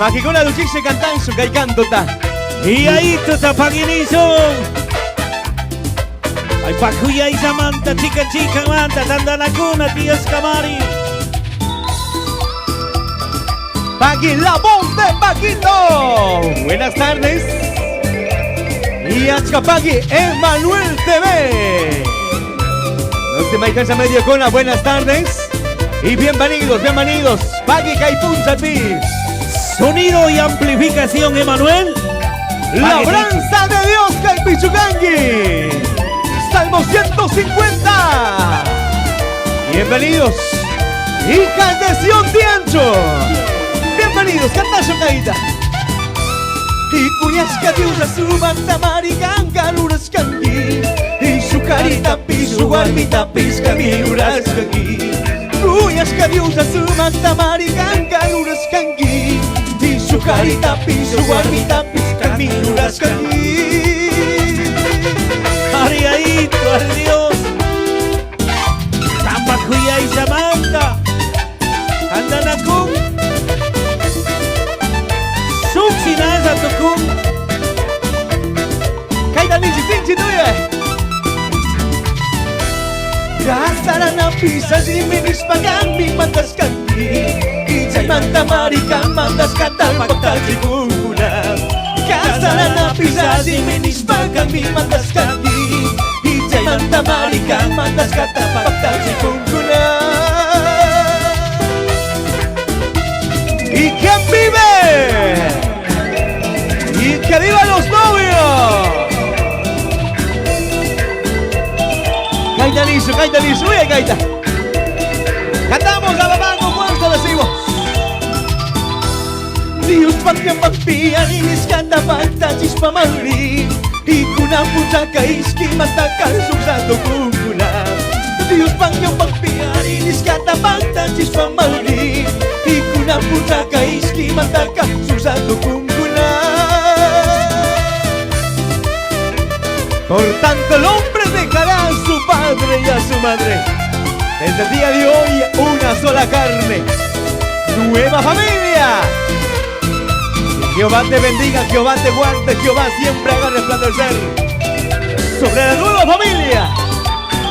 Magicona Duchiche Cantanzo, que hay canto ta. Y ahí tú te paguinizo. Ay, pacuya y samanta, chica, manta, tanda la cuna, tío Escamari. Pagui, la voz de Paquito. Buenas tardes. Y Achcapagui, Emanuel TV. Los de Maicanza Medio Cona, buenas tardes. Y bienvenidos. Pagui Caipunza Pi. Sonido y amplificación, Emanuel. Labranza de Dios, Caipichucangui. Salmo 150. Bienvenidos. Hijas de Sion Tiancho. Bienvenidos, Cantazo Caída. Y Cuyasca Diusa su manta maricanga lurascanqui. Y su carita pis, su guarmita pisca mi urascanqui. Cuyasca Diusa su manta maricanga lurascanqui. Y su carita pis, su guarmita pisca mi urascanqui. Ariadito, al Dios. Tambacuya y Samanta. Andanacum. Suxinaza Tucum. Kaida Linchi Tinchi tuya. Gastarana pisas y minis pagan mi mandas canti. Y chay manta marica mandas katal paktal chikunguna. Gastarana pisas y minis pagan mi mandas canti. Y chay manta marica mandas katal paktal chikunguna. ¿Y quién vive? ¡Y que vivan los novios! Gaita liso, oye gaita. Cantamos a la mano, ¿cuánto decimos? Dios patria papia y mis catapata chispa mari. Y kuna puta kaiski mataka susando kukuna. Dios patria papia y mis catapata chispa mari. Y kuna puta kaiski mataka susando kukuna. Por tanto el hombre dejará a su padre y a su madre. Desde el día de hoy una sola carne. Nueva familia. Que Jehová te bendiga, Jehová te guarde, Jehová siempre haga resplandecer sobre la nueva familia.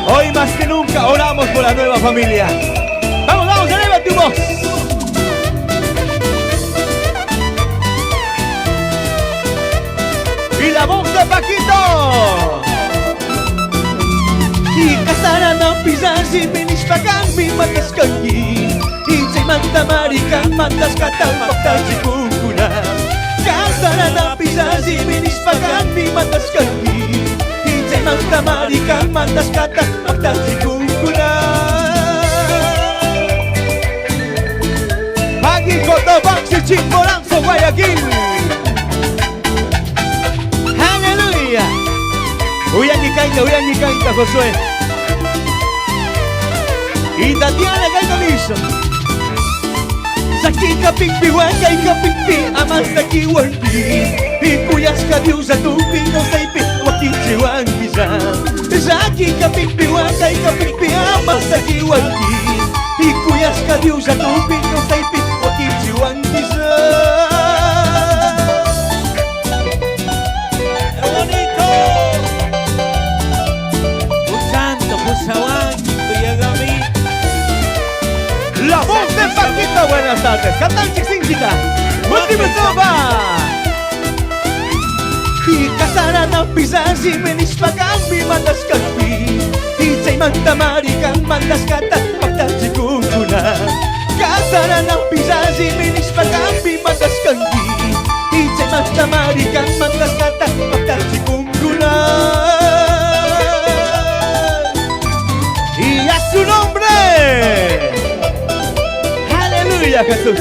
Hoy más que nunca oramos por la nueva familia. Vamos, eleva tu voz. Y la voz de Paquito. Y casarana pisas y minis pagan mi mandas canqui. Y chay manta marica mandas katal paktal chikunguna. Casarana pisas y minis pagan mi mandas canqui. Y chay manta marica mandas katal paktal chikunguna. Pagui Cotopaxi Chimborazo Guayaquil. Uyani Caita, Josué. Y Tatiana Caita Liso. Sakika Pipi, Huancaika Pipi, Amastaki Huanqui. Y Cuyasca Diusa tu pino saipi, Huaquichi Huanquisa. Sakika Pipi, Huancaika Pipi, Amastaki Huanqui. Y Cuyasca Diusa tu pino saipi, Huaquichi Huanquisa. La voz de Paquito, buenas tardes. Cantan Chixinchita. Última sopa. Y casarana pisas y menis pagan mi mandas canti. Y chay manta marican mandas kata paktal chikunguna. Casarana pisas y menis pagan mi mandas canti. Y chay manta marican mandas kata paktal chikunguna. Y a su nombre. Aleluya, Jesús.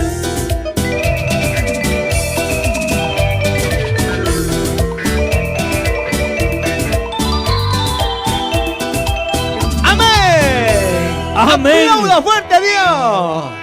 Amén. Amén. Aplauda fuerte a Dios.